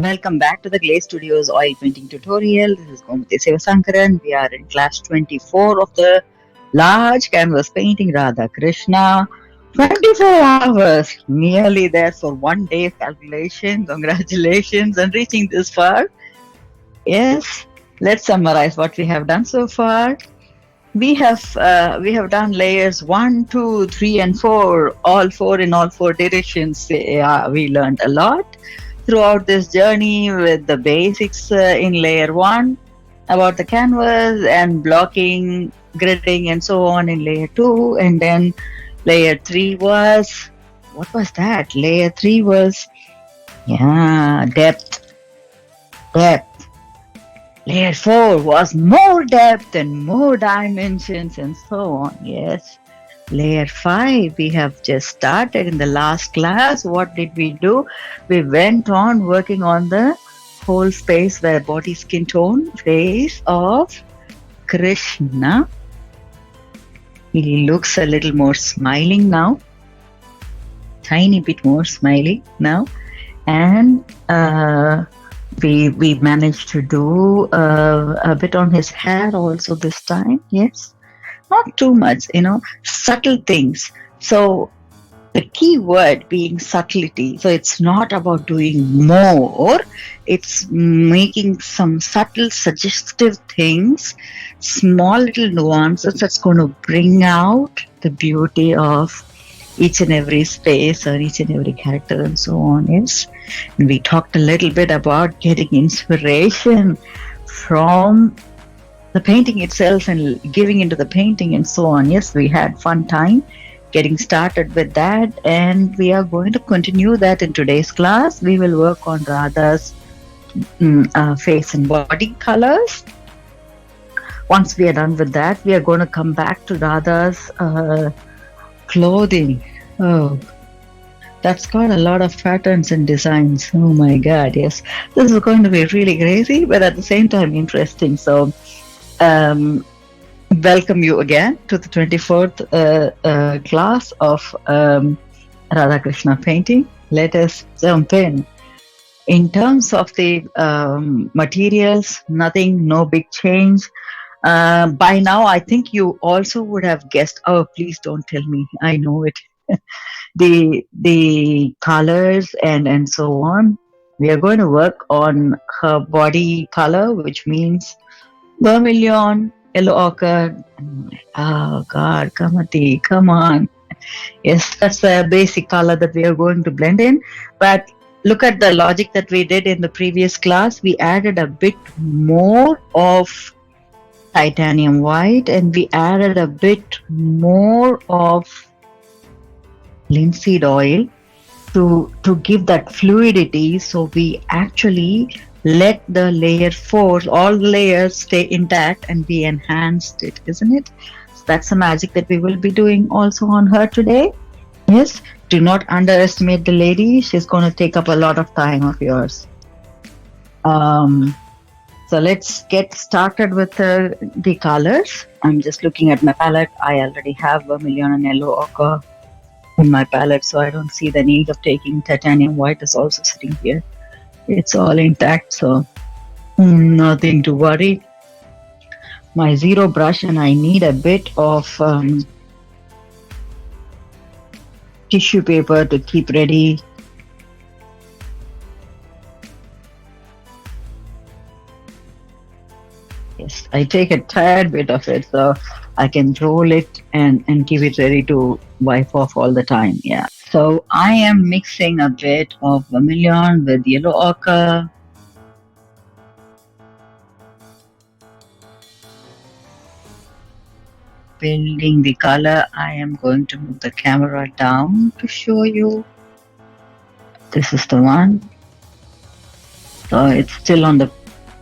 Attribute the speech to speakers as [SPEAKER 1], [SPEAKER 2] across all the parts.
[SPEAKER 1] Welcome back to the Glaze Studios oil painting tutorial. This is Gomati Sivasankaran. We are in class 24 of the large canvas painting Radha Krishna. 24 hours, nearly there for one day calculation. Congratulations on reaching this far. Yes, let's summarize what we have done so far. We have done layers 1, 2, 3, and 4, all four in all four directions. We learned a lot throughout this journey with the basics in layer 1 about the canvas and blocking, gridding, and so on in layer 2. And then layer 3 was, what was that? Layer 3 was, depth. Layer 4 was more depth and more dimensions and so on. Yes. Layer 5, we have just started in the last class. What did we do? We went on working on the whole space where body skin tone face of Krishna. He looks a little more smiling now. Tiny bit more smiling now. And we managed to do a bit on his hair also this time. Yes. Not too much, subtle things. So the key word being subtlety. So it's not about doing more. It's making some subtle, suggestive things, small little nuances that's going to bring out the beauty of each and every space or each and every character and so on. Yes. And we talked a little bit about getting inspiration from the painting itself and giving into the painting and so on. Yes, we had fun time getting started with that, and we are going to continue that in today's class. We will work on Radha's face and body colors. Once we are done with that, we are going to come back to Radha's clothing. Oh, that's got a lot of patterns and designs. Oh my God, yes. This is going to be really crazy, but at the same time interesting. So welcome you again to the 24th class of Radha Krishna painting. Let us jump in. In terms of the materials, no big change. By now, I think you also would have guessed. Oh, please don't tell me. I know it. the colors and so on. We are going to work on her body color, which means vermilion, yellow ochre. Oh God, Kamati, come on. Yes, that's the basic color that we are going to blend in. But look at the logic that we did in the previous class. We added a bit more of titanium white and we added a bit more of linseed oil to give that fluidity. So we actually let the layer 4, all the layers stay intact and we enhanced it, isn't it? So that's the magic that we will be doing also on her today. Yes, do not underestimate the lady. She's going to take up a lot of time of yours. So let's get started with the colors. I'm just looking at my palette. I already have vermilion and yellow ochre in my palette, so I don't see the need of taking titanium white. Is also sitting here. It's all intact, so nothing to worry. My zero brush, and I need a bit of tissue paper to keep ready. Yes, I take a tad bit of it so I can roll it and keep it ready to wipe off all the time. Yeah. So I am mixing a bit of vermilion with yellow ochre. Building the color, I am going to move the camera down to show you. This is the one. So it's still on the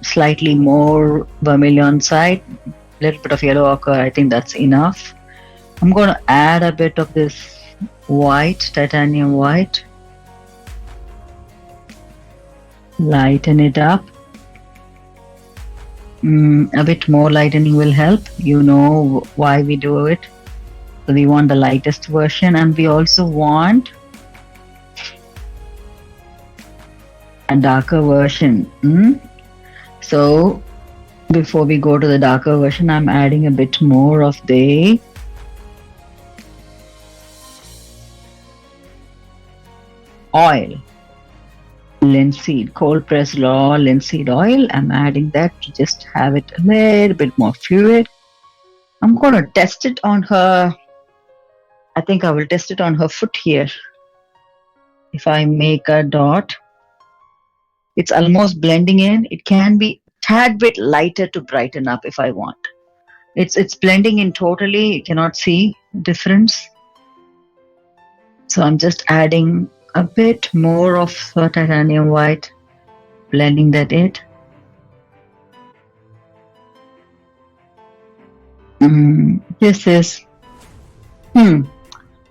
[SPEAKER 1] slightly more vermilion side. A little bit of yellow ochre, I think that's enough. I'm going to add a bit of this white, titanium white. Lighten it up. A bit more lightening will help. You know why we do it. So we want the lightest version, and we also want a darker version. So before we go to the darker version, I'm adding a bit more of the oil, linseed, cold pressed raw linseed oil. I'm adding that to just have it a little bit more fluid. I'm going to test it on her. I think I will test it on her foot here. If I make a dot, it's almost blending in. It can be a tad bit lighter to brighten up if I want. It's blending in totally. You cannot see difference. So I'm just adding a bit more of titanium white, blending that in. This is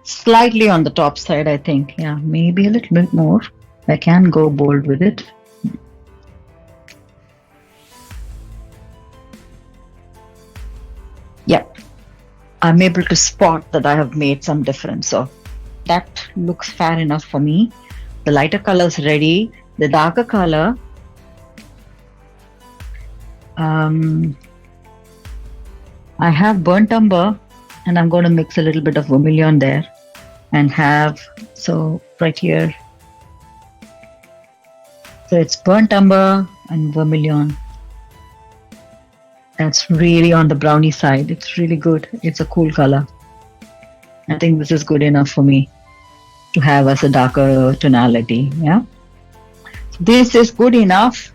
[SPEAKER 1] slightly on the top side, I think. Yeah, maybe a little bit more. I can go bold with it. Yep. I'm able to spot that I have made some difference. So that looks fair enough for me. The lighter color is ready. The darker color, I have burnt umber, and I'm going to mix a little bit of vermilion there and have, so right here. So it's burnt umber and vermilion. That's really on the brownie side. It's really good. It's a cool color. I think this is good enough for me to have as a darker tonality. Yeah. This is good enough.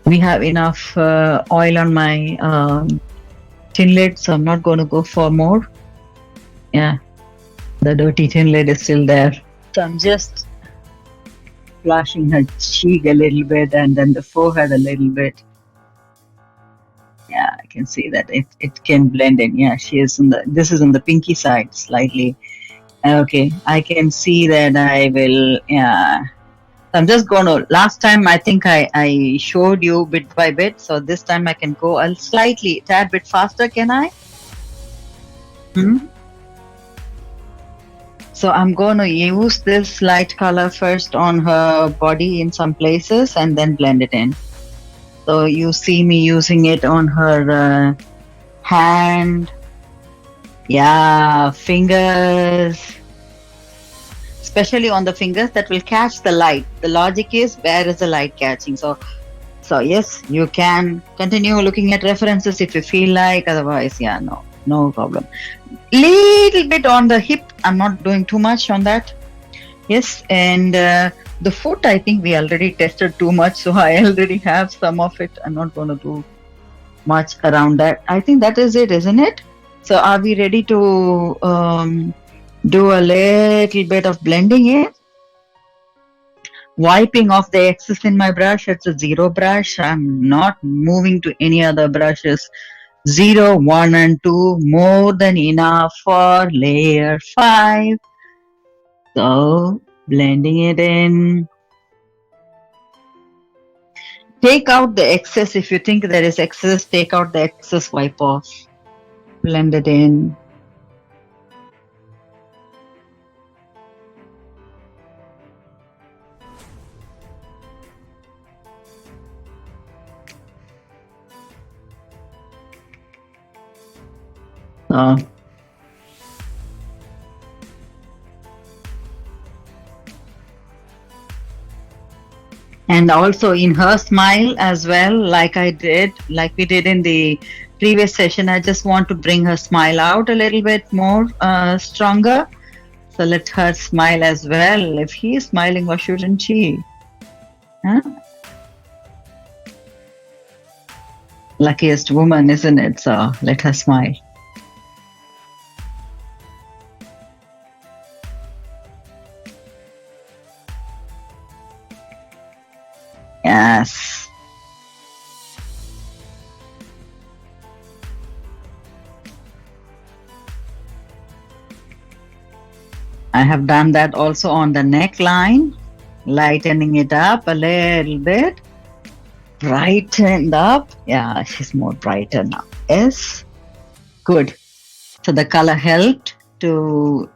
[SPEAKER 1] We have enough oil on my tin lid, so I'm not going to go for more. Yeah. The dirty tin lid is still there. So I'm just flushing her cheek a little bit and then the forehead a little bit. Yeah, I can see that it can blend in. Yeah, she is this is on the pinky side slightly. Okay, I can see that I will, yeah. I'm just going to, last time I think I showed you bit by bit. So this time I can go a slightly, tad bit faster, can I? So I'm going to use this light color first on her body in some places and then blend it in. So you see me using it on her hand, yeah, fingers, especially on the fingers that will catch the light. The logic is, where is the light catching? So yes, you can continue looking at references if you feel like, otherwise, yeah, no problem. Little bit on the hip, I'm not doing too much on that. Yes, and the foot, I think we already tested too much, so I already have some of it. I'm not going to do much around that. I think that is it, isn't it? So are we ready to do a little bit of blending in? Wiping off the excess in my brush. It's a 0 brush. I'm not moving to any other brushes. 0, 1 and 2, more than enough for layer 5. So blending it in. Take out the excess. If you think there is excess, take out the excess, wipe off. Blend it in. And also in her smile as well, like we did in the previous session, I just want to bring her smile out a little bit more stronger. So let her smile as well. If he is smiling, why shouldn't she? Huh? Luckiest woman, isn't it? So let her smile. Yes. I have done that also on the neckline, lightening it up a little bit. Brightened up. Yeah, she's more brighter now. Yes. Good. So the color helped to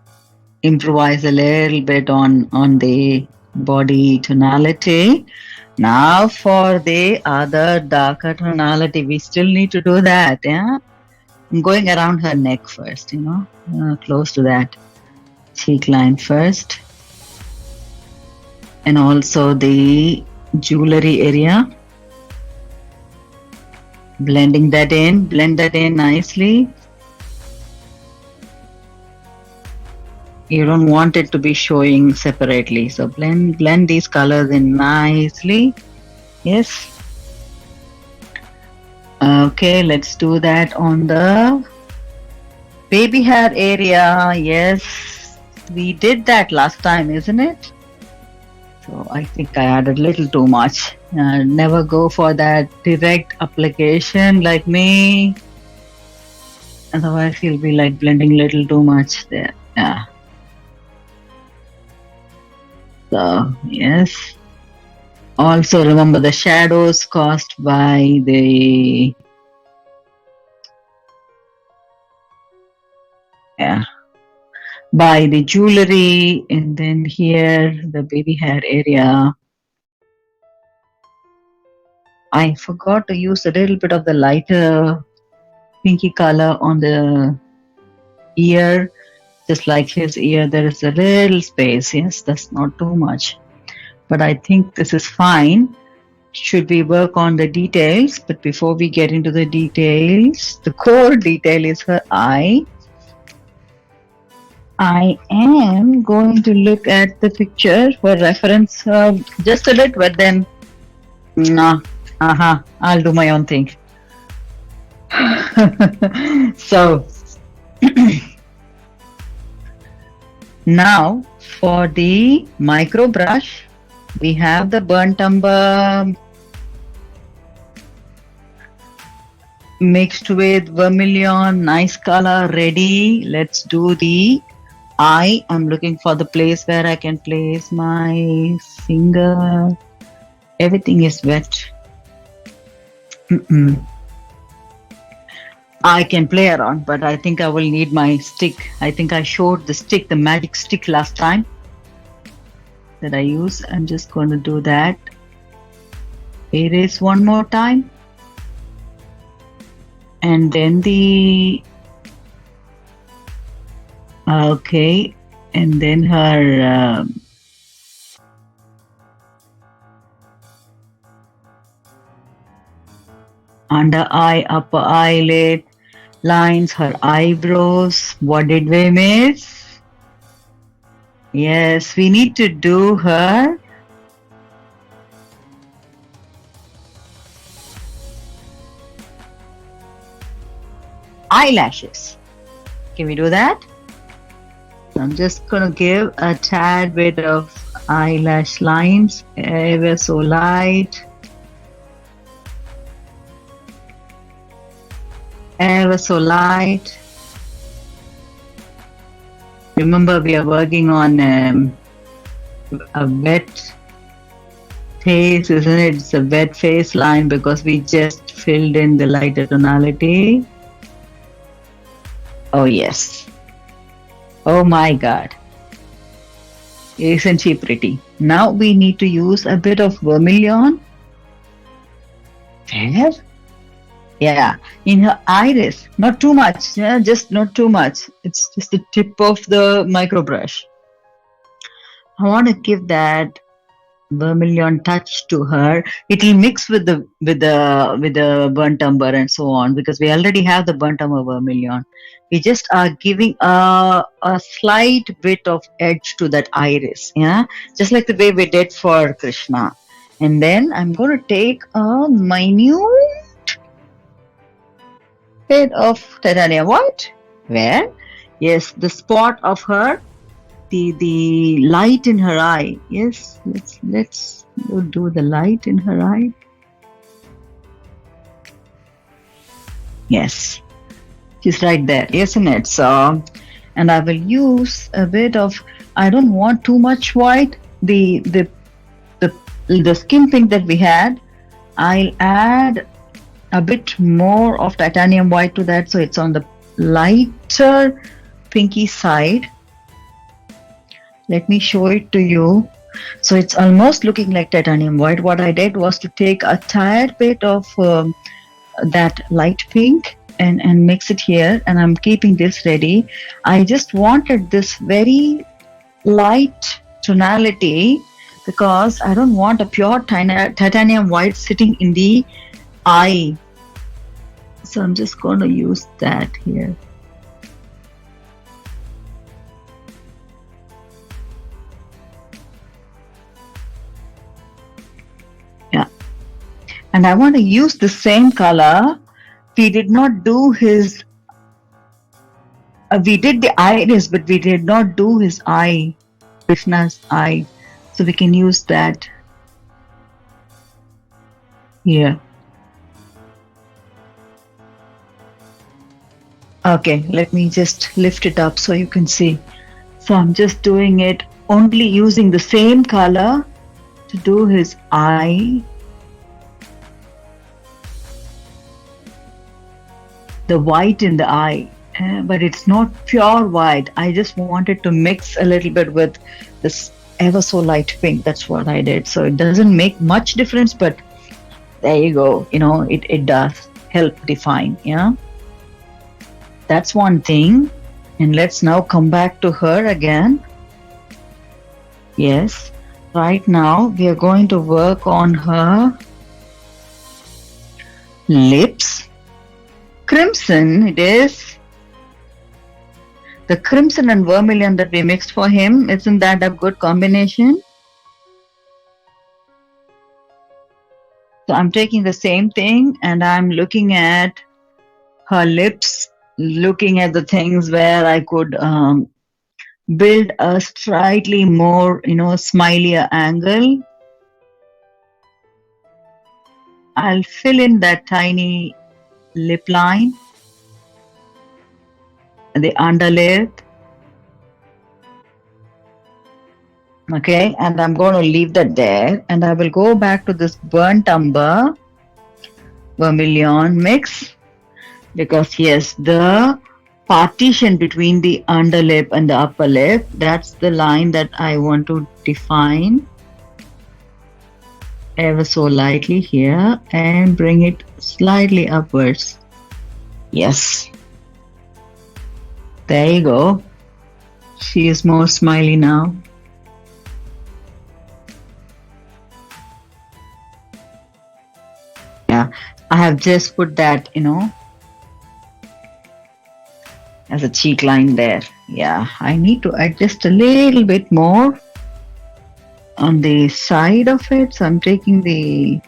[SPEAKER 1] improvise a little bit on the body tonality. Now for the other darker tonality, we still need to do that, yeah? I'm going around her neck first, close to that cheek line first. And also the jewelry area. Blend that in nicely. You don't want it to be showing separately. So blend these colors in nicely. Yes. Okay, let's do that on the baby hair area. Yes, we did that last time, isn't it? So I think I added a little too much. Never go for that direct application like me. Otherwise you'll be like blending a little too much there. Yeah. So, yes. Also remember the shadows caused by the by the jewelry, and then here the baby hair area. I forgot to use a little bit of the lighter pinky color on the ear, just like his ear. There is a little space. Yes, that's not too much, but I think this is fine. Should we work on the details? But before we get into the details, the core detail is her eye. I am going to look at the picture for reference just a little, but then I'll do my own thing. So now for the micro brush, we have the burnt umber mixed with vermilion, nice color, ready. Let's do the eye. I'm looking for the place where I can place my finger. Everything is wet. I can play around, but I think I will need my stick. I think I showed the stick, the magic stick last time that I use. I'm just going to do that. Erase one more time. And then the, okay, and then her, under eye, upper eyelid, lines, her eyebrows. What did we miss? Yes, we need to do her eyelashes. Can we do that? I'm just going to give a tad bit of eyelash lines, ever so light. Ever so light. Remember, we are working on a wet face, isn't it? It's a wet face line because we just filled in the lighter tonality. Oh yes. Oh my God. Isn't she pretty? Now we need to use a bit of vermilion. There? Yeah, in her iris. Not too much, yeah, just not too much. It's just the tip of the micro brush. I want to give that vermilion touch to her. It will mix with the burnt umber and so on, because we already have the burnt umber vermilion. We just are giving a slight bit of edge to that iris, yeah, just like the way we did for Krishna. And then I'm going to take a minute bit of titanium white. Where? Yes, the spot of her, the light in her eye. Yes, let's do the light in her eye. Yes, she's right there, isn't it? So, and I will use a bit of, I don't want too much white. The skin pink that we had, I'll add a bit more of titanium white to that, so it's on the lighter pinky side. Let me show it to you. So it's almost looking like titanium white. What I did was to take a tad bit of that light pink and mix it here, and I'm keeping this ready. I just wanted this very light tonality because I don't want a pure titanium white sitting in the eye. So I'm just going to use that here. Yeah. And I want to use the same color. We did not do his, we did the iris, but we did not do his eye, Krishna's eye. So we can use that here. Okay, let me just lift it up so you can see. So I'm just doing it only using the same color to do his eye. The white in the eye, but it's not pure white. I just wanted to mix a little bit with this ever so light pink. That's what I did. So it doesn't make much difference, but there you go. You know, it does help define. Yeah, that's one thing. And let's now come back to her again. Yes, right now we are going to work on her lips. Crimson it is. The crimson and vermilion that we mixed for him, isn't that a good combination? So I'm taking the same thing and I'm looking at her lips, looking at the things where I could build a slightly more, smilier angle. I'll fill in that tiny lip line, the underlip. Okay, and I'm going to leave that there, and I will go back to this burnt umber vermilion mix, because yes, the partition between the underlip and the upper lip, that's the line that I want to define ever so lightly here and bring it slightly upwards. Yes, there you go. She is more smiley now. Yeah, I have just put that, as a cheek line there. Yeah, I need to adjust a little bit more on the side of it. So I'm taking the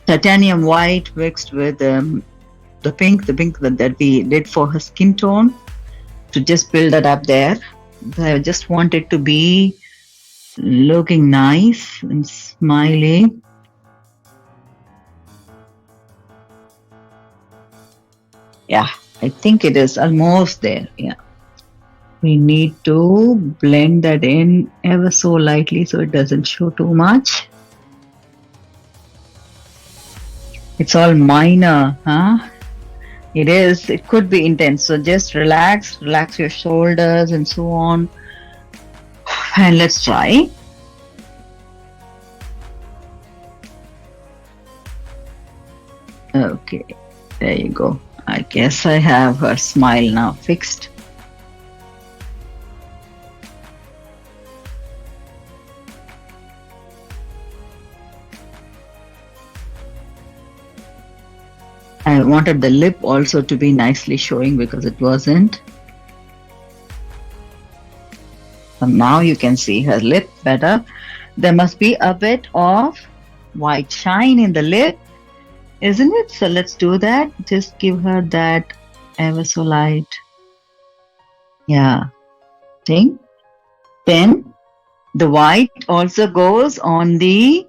[SPEAKER 1] titanium white mixed with the pink that we did for her skin tone to just build it up there. I just want it to be looking nice and smiley. Yeah, I think it is almost there. Yeah, we need to blend that in ever so lightly so it doesn't show too much. It's all minor, huh? It is. It could be intense. So just relax your shoulders and so on. And let's try. Okay, there you go. I guess I have her smile now fixed. I wanted the lip also to be nicely showing because it wasn't. So now you can see her lip better. There must be a bit of white shine in the lip, isn't it? So let's do that. Just give her that ever so light. Yeah. See? Then the white also goes on the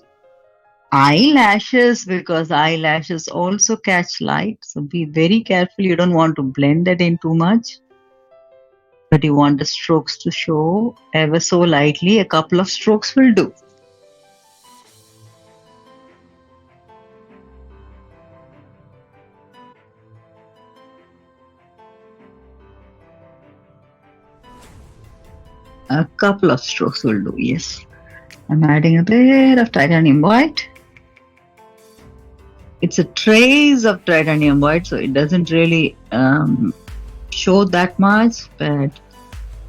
[SPEAKER 1] eyelashes because eyelashes also catch light. So be very careful. You don't want to blend that in too much, but you want the strokes to show ever so lightly. A couple of strokes will do. A couple of strokes will do, yes. I'm adding a bit of titanium white. It's a trace of titanium white, so it doesn't really show that much, but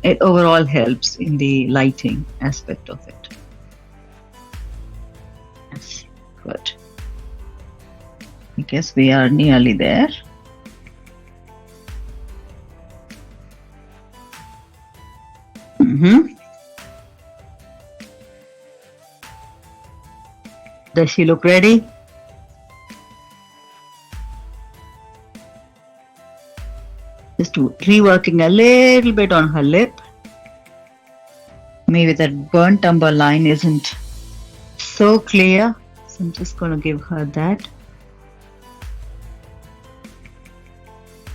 [SPEAKER 1] it overall helps in the lighting aspect of it. Yes, good. I guess we are nearly there. Does she look ready? Just reworking a little bit on her lip. Maybe that burnt umber line isn't so clear, so I'm just going to give her that.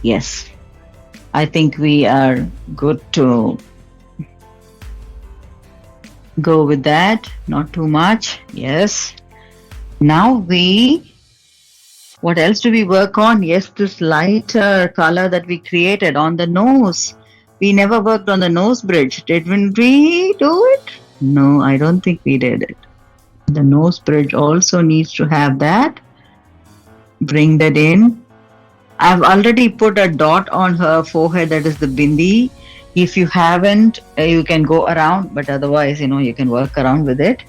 [SPEAKER 1] Yes, I think we are good to go with that. Not too much. Yes. Now what else do we work on? Yes, this lighter color that we created on the nose. We never worked on the nose bridge. Didn't we do it? No, I don't think we did it. The nose bridge also needs to have that. Bring that in. I've already put a dot on her forehead, that is the bindi. If you haven't, you can go around, but otherwise, you can work around with it.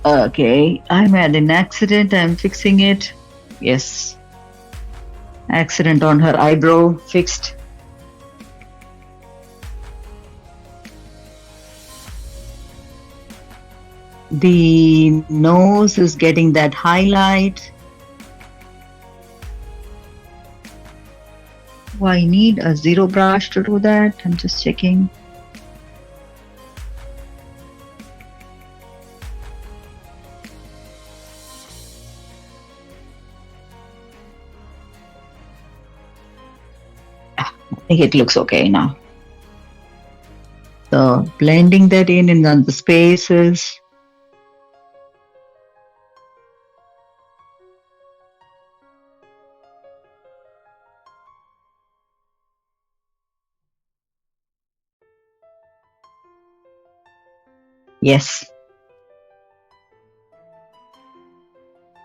[SPEAKER 1] Okay, I had an accident. I'm fixing it. Yes. Accident on her eyebrow, fixed. The nose is getting that highlight. Oh, I need a zero brush to do that. I'm just checking. I think it looks okay now. So blending that in the spaces. Yes.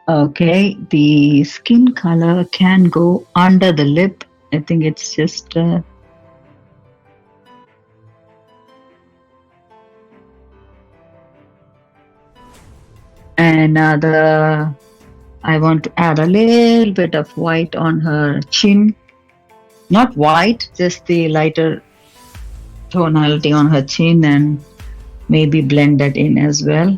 [SPEAKER 1] Okay, the skin color can go under the lip. I think it's just another. I want to add a little bit of white on her chin. Not white, just the lighter tonality on her chin, and maybe blend that in as well.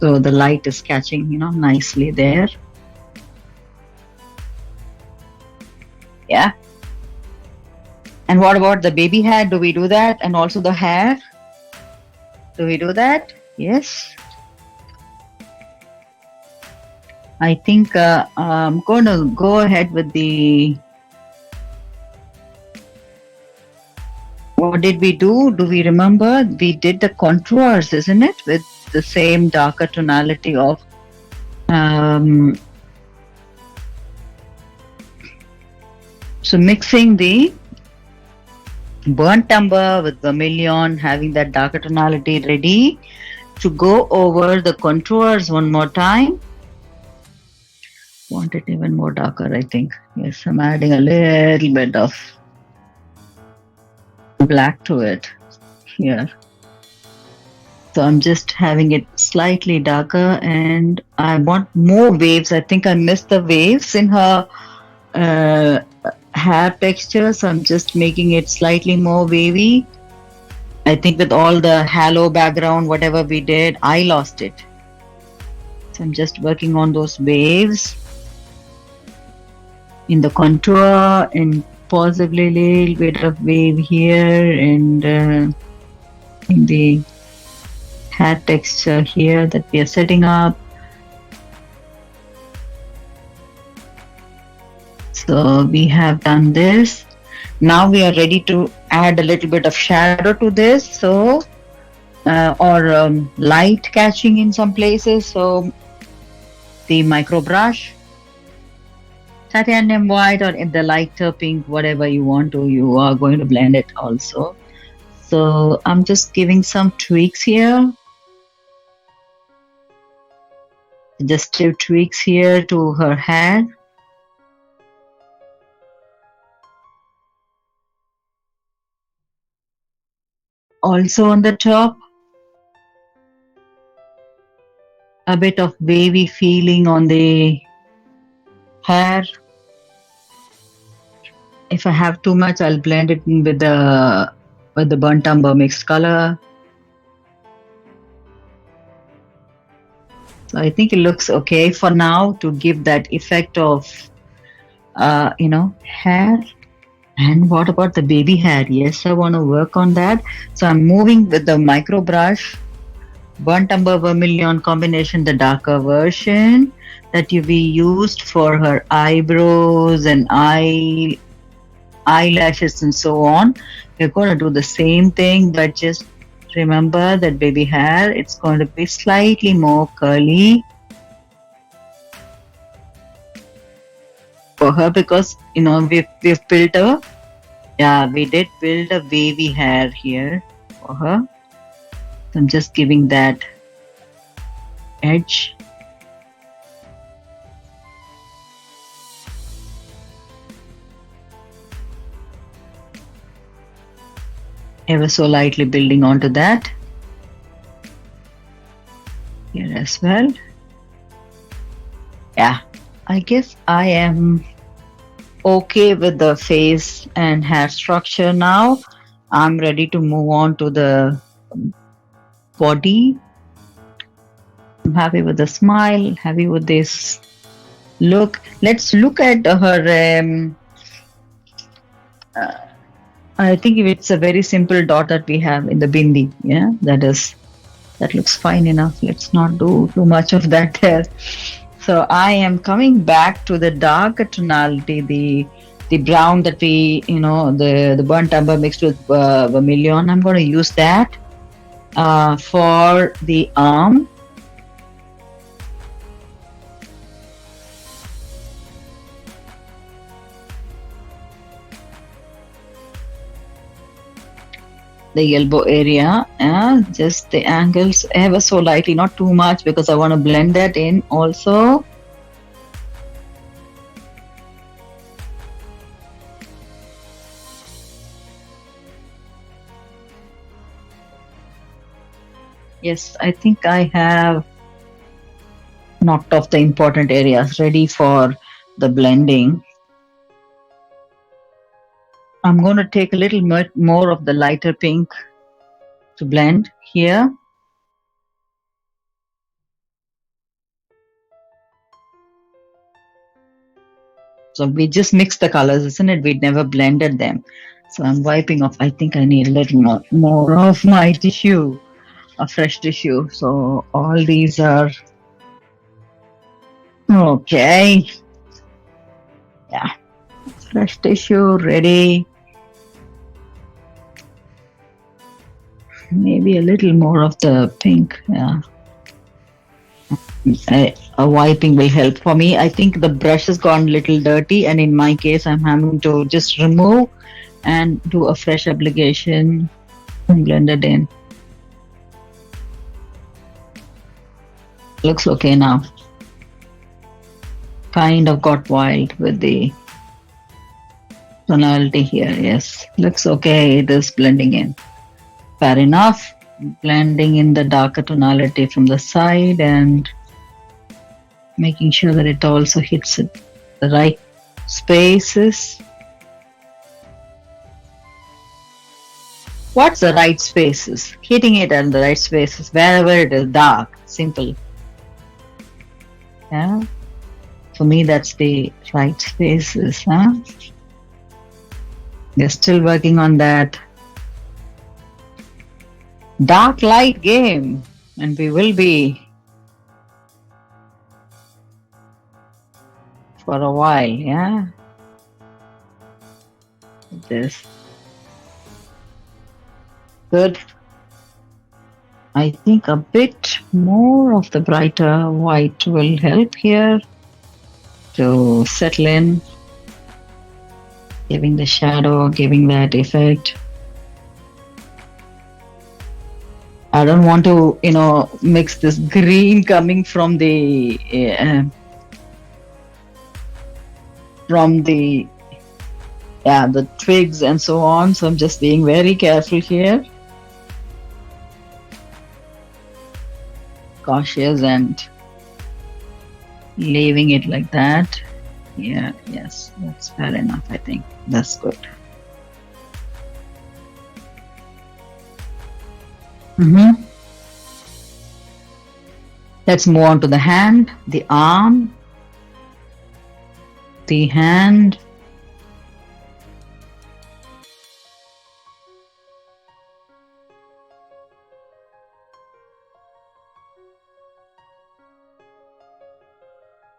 [SPEAKER 1] So the light is catching, nicely there. Yeah. And what about the baby hair? Do we do that? And also the hair? Do we do that? Yes. I think I'm going to go ahead with the... What did we do? Do we remember? We did the contours, isn't it? With the same darker tonality of so mixing the burnt umber with vermilion, having that darker tonality ready to go over the contours one more time. Want it even more darker, I think. Yes, I'm adding a little bit of black to it here. So I'm just having it slightly darker, and I want more waves. I think I missed the waves in her hair texture, so I'm just making it slightly more wavy. I think with all the halo background, whatever we did, I lost it. So I'm just working on those waves in the contour, and possibly a little bit of wave here, and in the hair texture here that we are setting up. So we have done this. Now we are ready to add a little bit of shadow to this, so or light catching in some places. So the micro brush, titanium white or in the lighter pink, whatever you want to, you are going to blend it also. So I'm just giving some tweaks here. Just two tweaks here to her hair. Also on the top, a bit of wavy feeling on the hair. If I have too much, I'll blend it in with the burnt umber mixed color. So I think it looks okay for now to give that effect of hair. And what about the baby hair? Yes, I want to work on that. So I'm moving with the micro brush, burnt umber vermilion combination, the darker version that we used for her eyebrows and eyelashes and so on. We're going to do the same thing, but just remember that baby hair, it's going to be slightly more curly for her because we've built we did build a wavy hair here for her. So I'm just giving that edge. Ever so lightly building onto that here as well. Yeah, I guess I am okay with the face and hair structure now. I'm ready to move on to the body. I'm happy with the smile, happy with this look. Let's look at her. I think it's a very simple dot that we have in the bindi. Yeah, that looks fine enough. Let's not do too much of that there. So I am coming back to the darker tonality, the brown that we, the burnt umber mixed with vermilion. I'm going to use that for the arm. The elbow area, just the angles ever so lightly, not too much because I want to blend that in also. Yes, I think I have knocked off the important areas, ready for the blending. I'm going to take a little more of the lighter pink to blend here. So we just mixed the colors, isn't it? We'd never blended them. So I'm wiping off. I think I need a little more of my tissue, a fresh tissue. So all these are okay. Yeah, fresh tissue ready. Maybe a little more of the pink. Yeah. A wiping will help for me. I think the brush has gone a little dirty, and in my case, I'm having to just remove and do a fresh application and blend it in. Looks okay now. Kind of got wild with the tonality here. Yes, looks okay. It is blending in. Fair enough. Blending in the darker tonality from the side and making sure that it also hits the right spaces. What's the right spaces? Hitting it at the right spaces, wherever it is dark, simple. Yeah. For me, that's the right spaces. Huh? We're still working on that dark light game, and we will be for a while. Yeah. This good. I think a bit more of the brighter white will help here. to settle in, giving the shadow, giving that effect. I don't want to, mix this green coming from the twigs and so on. So I'm just being very careful here, cautious and leaving it like that. Yeah, yes, that's fair enough. I think that's good. Mm-hmm. Let's move on to the hand, the arm, the hand.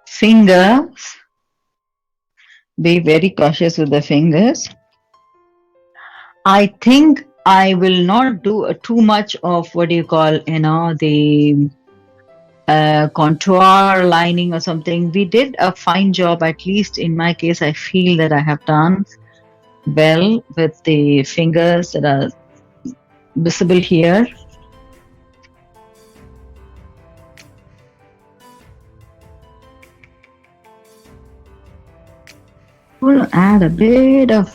[SPEAKER 1] Fingers. Be very cautious with the fingers. I think I will not do too much of what do you call, the contour lining or something. We did a fine job, at least in my case. I feel that I have done well with the fingers that are visible here. We'll add a bit of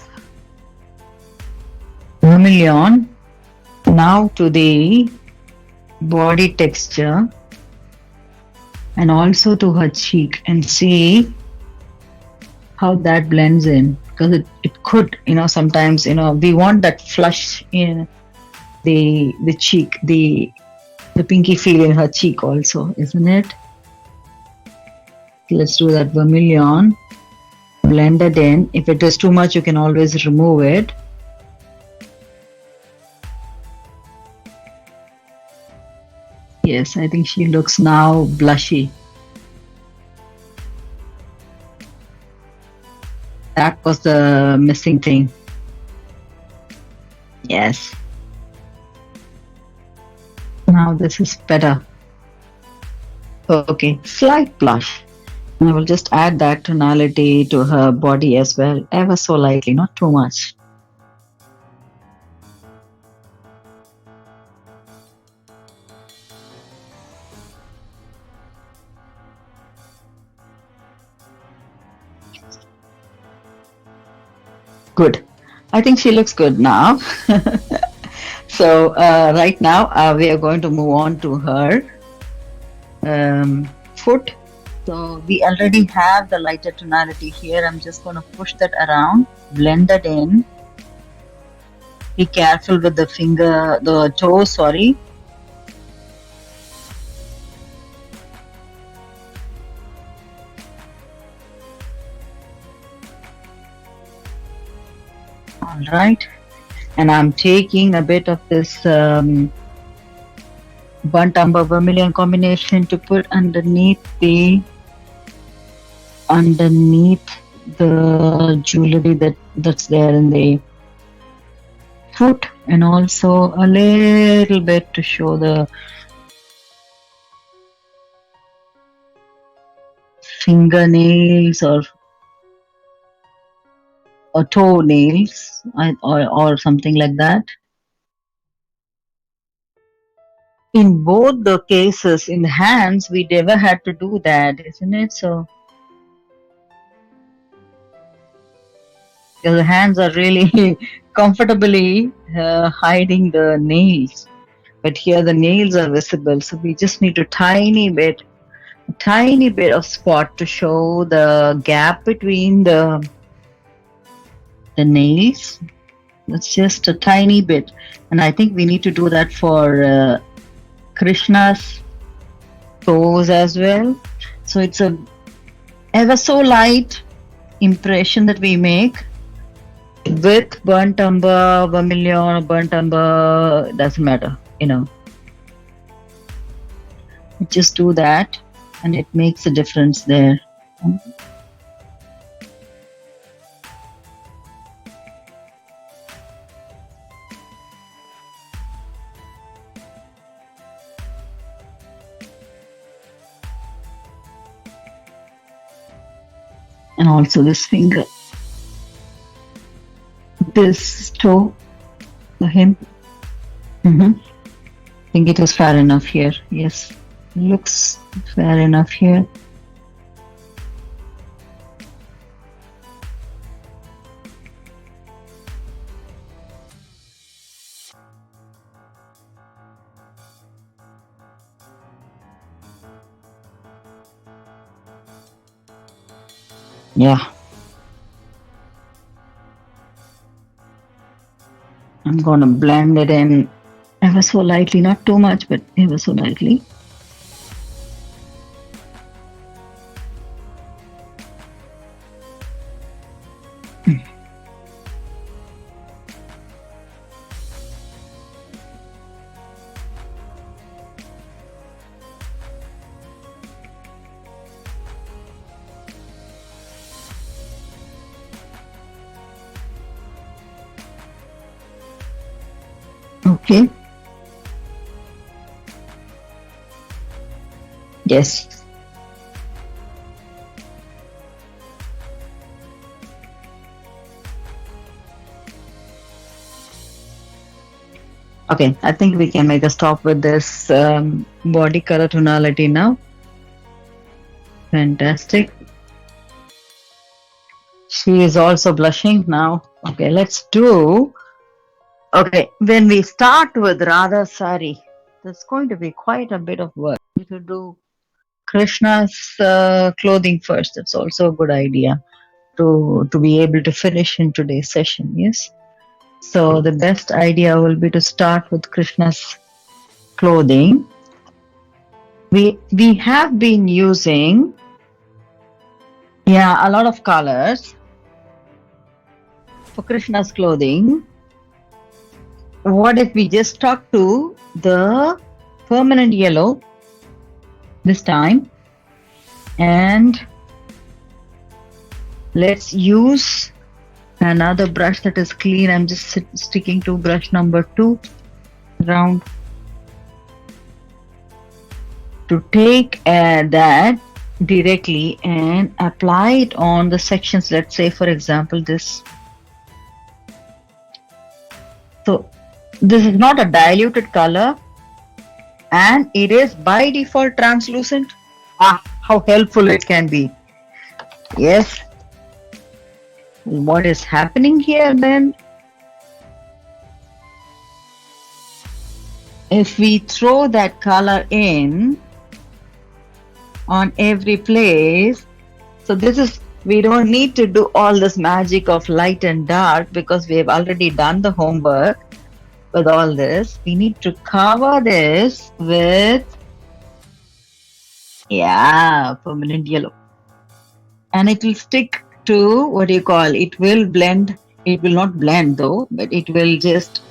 [SPEAKER 1] vermilion now to the body texture and also to her cheek, and see how that blends in, because it could, sometimes, we want that flush in the cheek, the pinky feel in her cheek also, isn't it? Let's do that vermilion, blend it in. If it is too much, you can always remove it. Yes, I think she looks now blushy. That was the missing thing. Yes. Now this is better. Okay, slight blush. I will just add that tonality to her body as well, ever so lightly, not too much. Good. I think she looks good now. So right now we are going to move on to her foot. So we already have the lighter tonality here. I'm just going to push that around, blend that in. Be careful with the toe, sorry. All right. And I'm taking a bit of this burnt umber vermilion combination to put underneath the jewelry that's there in the foot, and also a little bit to show the fingernails or toenails or something like that. In both the cases, in the hands, we never had to do that, isn't it? So the hands are really comfortably hiding the nails, but here the nails are visible, so we just need a tiny bit of spot to show the gap between the nails. That's just a tiny bit, and I think we need to do that for Krishna's toes as well. So it's a ever so light impression that we make with burnt umber, vermilion, or burnt umber, doesn't matter, Just do that, and it makes a difference there. And also this finger, this toe for him. I think it is fair enough here. Yes, looks fair enough here. Yeah. I'm gonna blend it in ever so lightly, not too much, but ever so lightly. Okay. Yes. Okay, I think we can make a stop with this body color tonality now. Fantastic. She is also blushing now. Okay, let's do. Okay, when we start with Radha Sari, there's going to be quite a bit of work to do. Krishna's clothing first. That's also a good idea to be able to finish in today's session. Yes. So the best idea will be to start with Krishna's clothing. We have been using a lot of colors for Krishna's clothing. What if we just stuck to the permanent yellow this time, and let's use another brush that is clean. I'm just sticking to brush number 2 round to take that directly and apply it on the sections. Let's say, for example, this. So this is not a diluted color, and it is by default translucent. How helpful it can be. Yes. What is happening here then? If we throw that color in on every place, so this is, we don't need to do all this magic of light and dark because we have already done the homework with all this. We need to cover this with permanent yellow, and it will stick to what you call, it will blend. It will not blend though, but it will just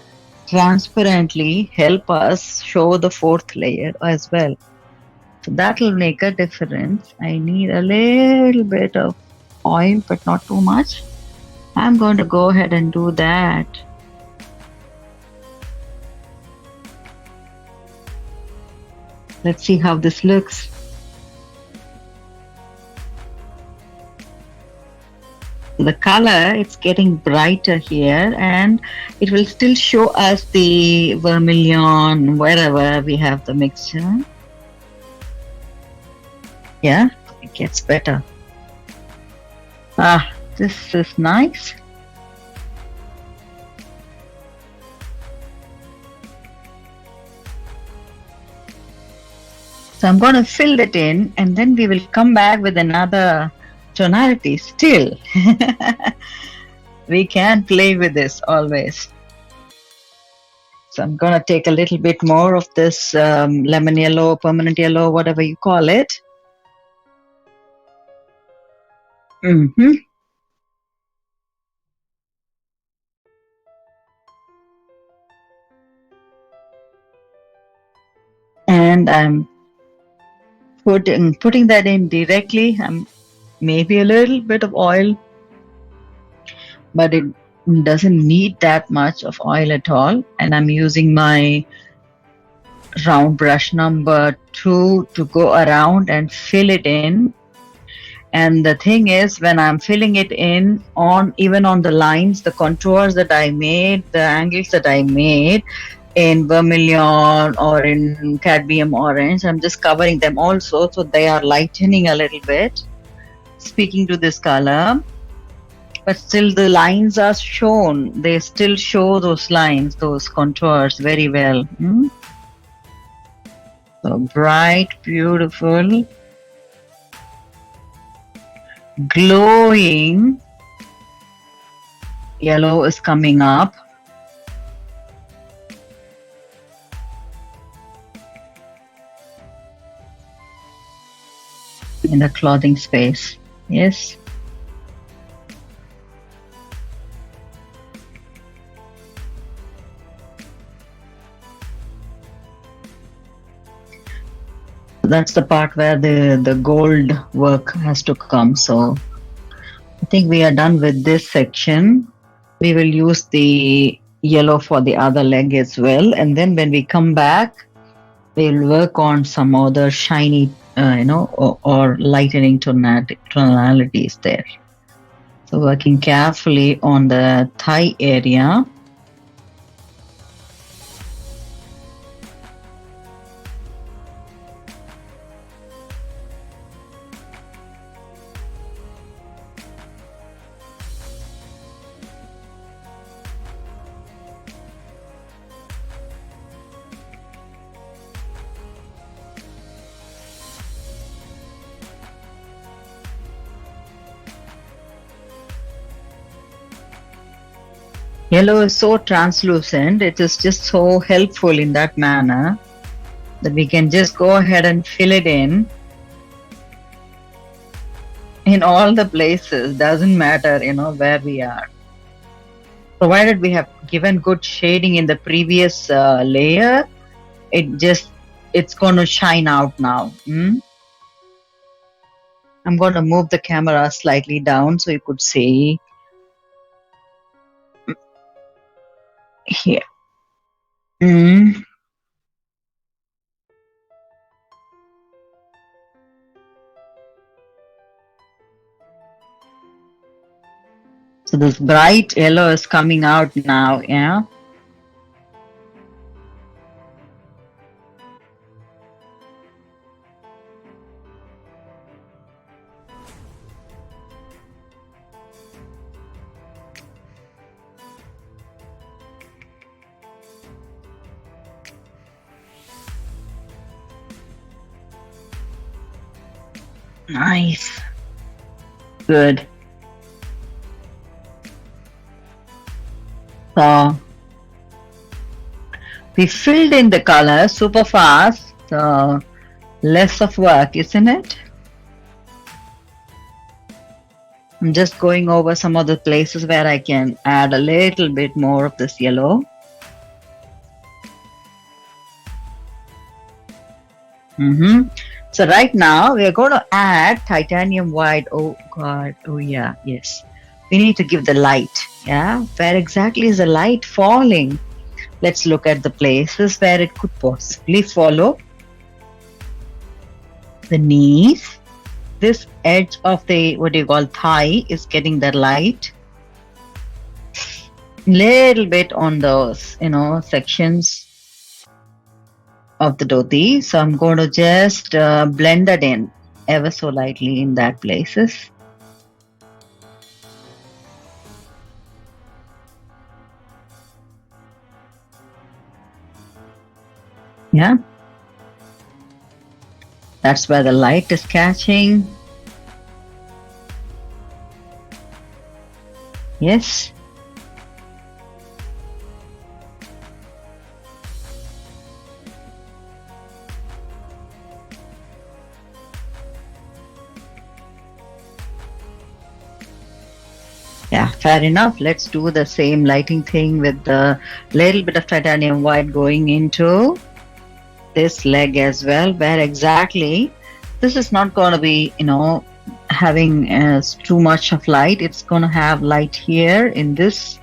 [SPEAKER 1] transparently help us show the 4th layer as well. So that will make a difference. I need a little bit of oil, but not too much. I'm going to go ahead and do that. Let's see how this looks. The color, it's getting brighter here, and it will still show us the vermilion wherever we have the mixture. Yeah, it gets better. This is nice. So I'm going to fill it in, and then we will come back with another tonality still. We can play with this always. So I'm going to take a little bit more of this lemon yellow, permanent yellow, whatever you call it. And I'm putting that in directly. Maybe a little bit of oil, but it doesn't need that much of oil at all. And I'm using my round brush number 2 to go around and fill it in. And the thing is, when I'm filling it in on even on the lines, the contours that I made, the angles that I made in vermilion or in cadmium orange, I'm just covering them also, so they are lightening a little bit, speaking to this color. But still the lines are shown. They still show those lines, those contours very well. So bright, beautiful, glowing yellow is coming up. In the clothing space. Yes. That's the part where the gold work has to come. So I think we are done with this section. We will use the yellow for the other leg as well. And then when we come back, we'll work on some other shiny, or lightening tonalities there. So working carefully on the thigh area. Yellow is so translucent, it is just so helpful in that manner that we can just go ahead and fill it in all the places, doesn't matter, where we are. Provided we have given good shading in the previous layer, it's going to shine out now. I'm going to move the camera slightly down so you could see. Here. So this bright yellow is coming out now, yeah? Nice. Good. So we filled in the color super fast. So less of work, isn't it? I'm just going over some of the places where I can add a little bit more of this yellow. So right now we are going to add titanium white. Oh God, oh yeah, yes. We need to give the light, yeah? Where exactly is the light falling? Let's look at the places where it could possibly follow. The knees. This edge of the, thigh is getting the light. Little bit on those, sections of the dhoti. So I'm going to just blend that in ever so lightly in that places. Yeah. That's where the light is catching. Yes. Yeah, fair enough. Let's do the same lighting thing with the little bit of titanium white going into this leg as well, where exactly this is not going to be, having too much of light. It's going to have light here in this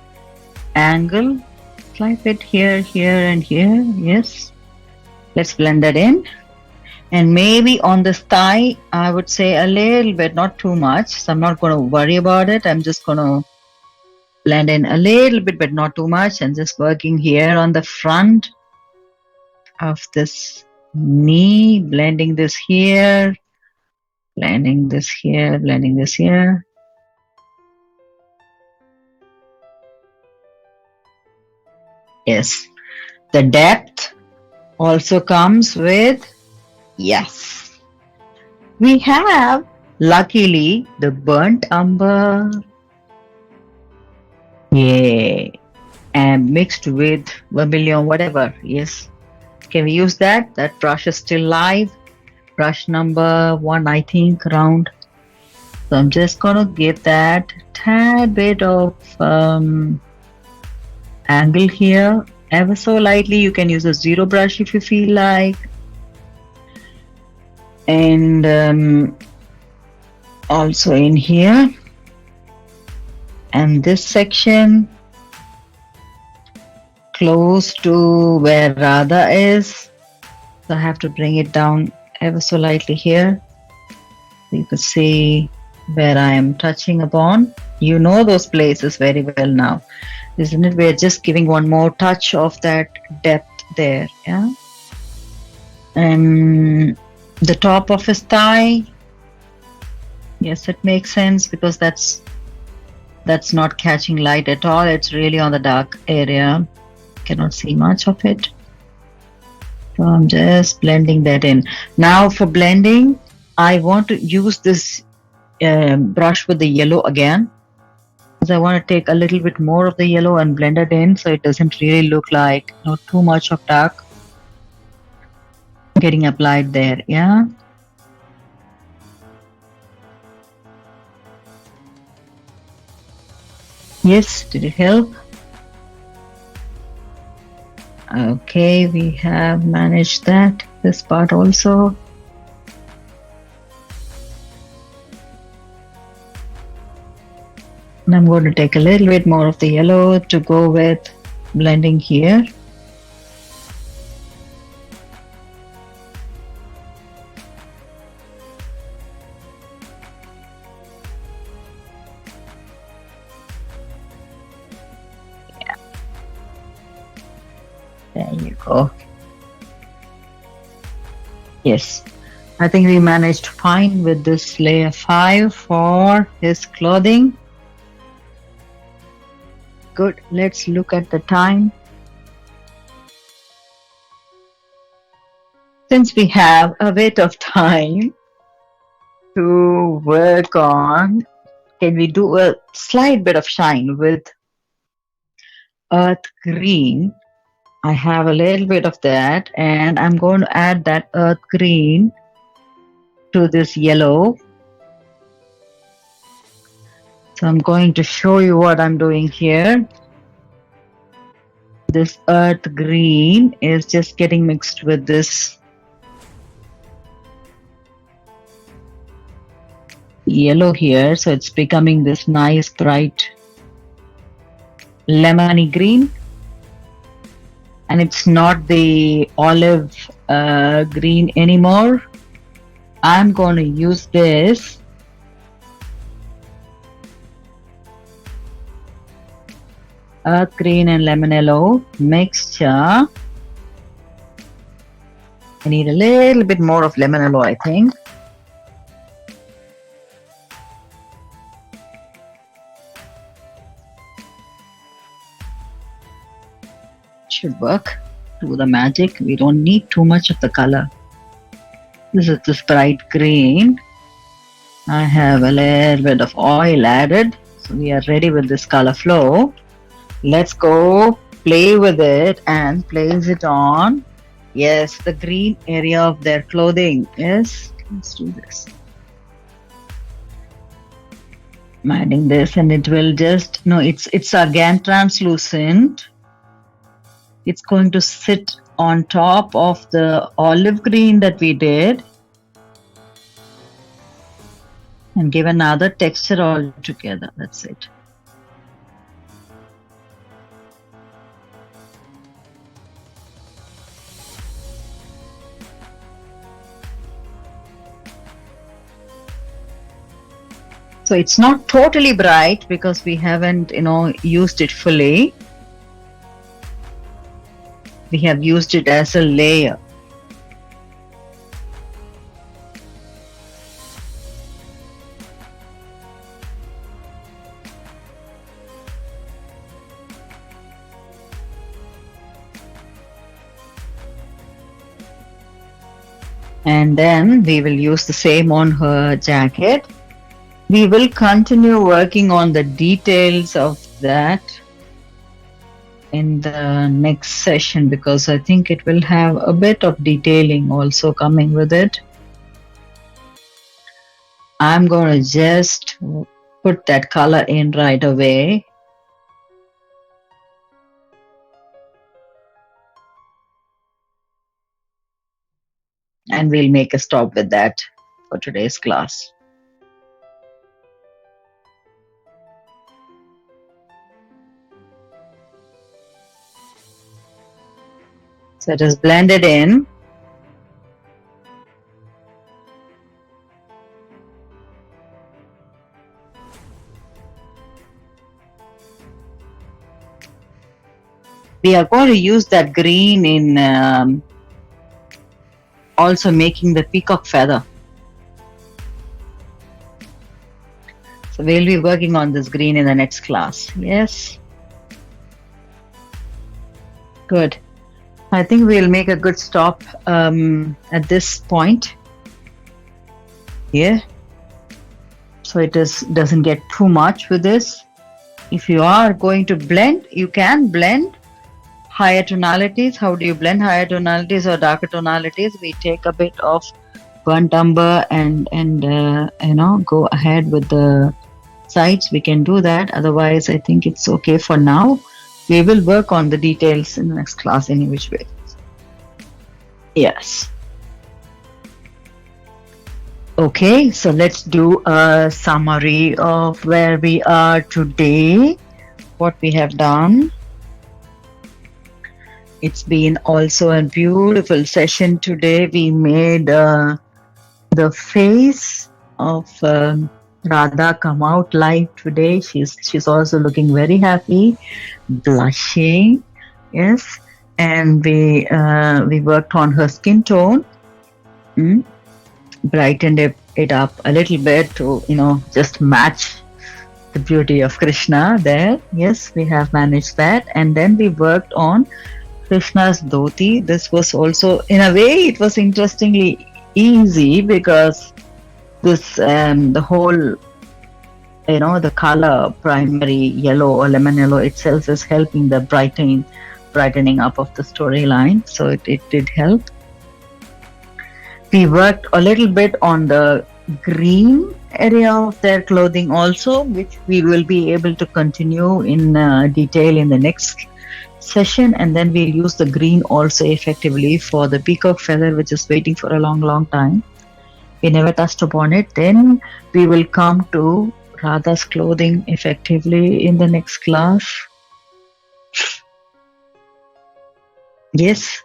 [SPEAKER 1] angle, slight bit here, here, and here. Yes. Let's blend that in. And maybe on this thigh, I would say a little bit, not too much. So I'm not going to worry about it. I'm just going to blend in a little bit, but not too much. And just working here on the front of this knee, blending this here, blending this here, blending this here. Yes. The depth also comes with, yes. We have, luckily, the burnt umber. Yeah. And mixed with vermilion, whatever. Yes. Can we use that? That brush is still live. Brush number 1, I think, round. So I'm just going to give that tad bit of angle here. Ever so lightly. You can use a zero brush if you feel like. And also in here. And this section, close to where Radha is. So I have to bring it down ever so lightly here. You can see where I am touching upon. You know those places very well now, isn't it? We're just giving one more touch of that depth there, yeah. And the top of his thigh, yes, it makes sense because that's not catching light at all. It's really on the dark area. Cannot see much of it. So I'm just blending that in. Now for blending, I want to use this brush with the yellow again. Because I want to take a little bit more of the yellow and blend it in so it doesn't really look like not too much of dark getting applied there, yeah. Yes, did it help? Okay, we have managed that, this part also. And I'm going to take a little bit more of the yellow to go with blending here. Yeah. There you go. Yes, I think we managed fine with this layer 5 for his clothing. Good, let's look at the time. Since we have a bit of time to work on, can we do a slight bit of shine with earth green? I have a little bit of that, and I'm going to add that earth green to this yellow. So I'm going to show you what I'm doing here. This earth green is just getting mixed with this yellow here. So it's becoming this nice bright lemony green. And it's not the olive green anymore. I'm going to use this earth green and lemon yellow mixture. I need a little bit more of lemon yellow, I think. Should work. Do the magic. We don't need too much of the color. This is this bright green. I have a little bit of oil added. So we are ready with this color flow. Let's go play with it and place it on, yes, the green area of their clothing. Yes, let's do this. I'm adding this and it will just, no, it's again translucent. It's going to sit on top of the olive green that we did and give another texture altogether. That's it. So it's not totally bright because we haven't, used it fully. We have used it as a layer. And then we will use the same on her jacket. We will continue working on the details of that in the next session because I think it will have a bit of detailing also coming with it. I'm going to just put that color in right away. And we'll make a stop with that for today's class. So it is blended in. We are going to use that green in also making the peacock feather. So we'll be working on this green in the next class. Yes. Good. I think we'll make a good stop at this point. Yeah. So it doesn't get too much with this. If you are going to blend, you can blend higher tonalities. How do you blend higher tonalities or darker tonalities? We take a bit of burnt umber and go ahead with the sides. We can do that. Otherwise, I think it's okay for now. We will work on the details in the next class any which way. Yes. Okay, so let's do a summary of where we are today, what we have done. It's been also a beautiful session today. We made the face of Radha come out live today. She's also looking very happy, blushing, yes. And we worked on her skin tone, brightened it up a little bit to just match the beauty of Krishna there. Yes, we have managed that, and then we worked on Krishna's dhoti. This was also, in a way, it was interestingly easy because this the whole the color primary yellow or lemon yellow itself is helping the brightening up of the storyline, so it did help. We worked a little bit on the green area of their clothing also, which we will be able to continue in detail in the next session, and then we'll use the green also effectively for the peacock feather, which is waiting for a long time. We never touched upon it. Then we will come to Radha's clothing effectively in the next class. Yes.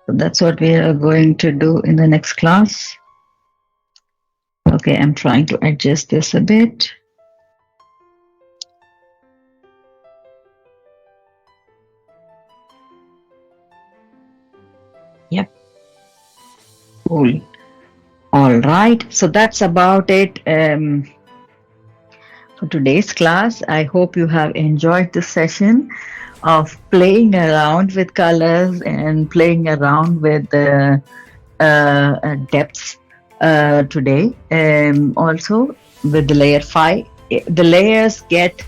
[SPEAKER 1] So that's what we are going to do in the next class. Okay, I'm trying to adjust this a bit. Yep. Cool. All right. So that's about it for today's class. I hope you have enjoyed this session of playing around with colors and playing around with the depths today. Also with the layer 5, the layers get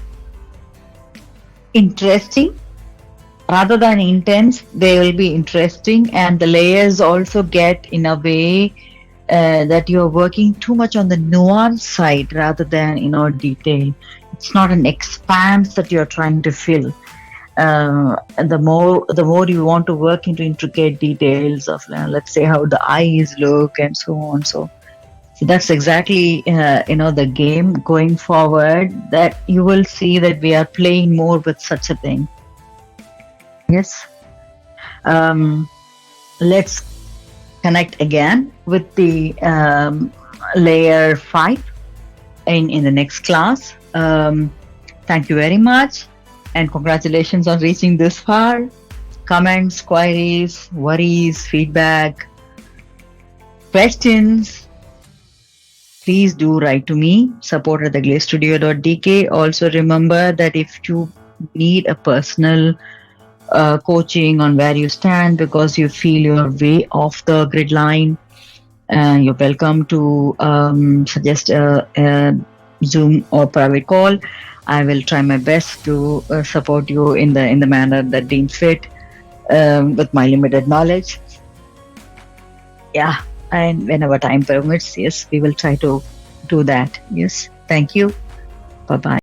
[SPEAKER 1] interesting rather than intense. They will be interesting, and the layers also get in a way that you're working too much on the nuance side rather than detail. It's not an expanse that you're trying to fill. And the more you want to work into intricate details of let's say how the eyes look and so on. So that's exactly the game going forward, that you will see that we are playing more with such a thing. Yes. Let's connect again with the layer 5. in the next class. Thank you very much, and congratulations on reaching this far. Comments, queries, worries, feedback, questions, please do write to me, support at theglazestudio.dk. Also remember that if you need a personal coaching on where you stand because you feel you're way off the grid line, you're welcome to suggest a Zoom or private call. I will try my best to support you in the manner that deems fit with my limited knowledge. Yeah, and whenever time permits, yes, we will try to do that. Yes, thank you. Bye bye.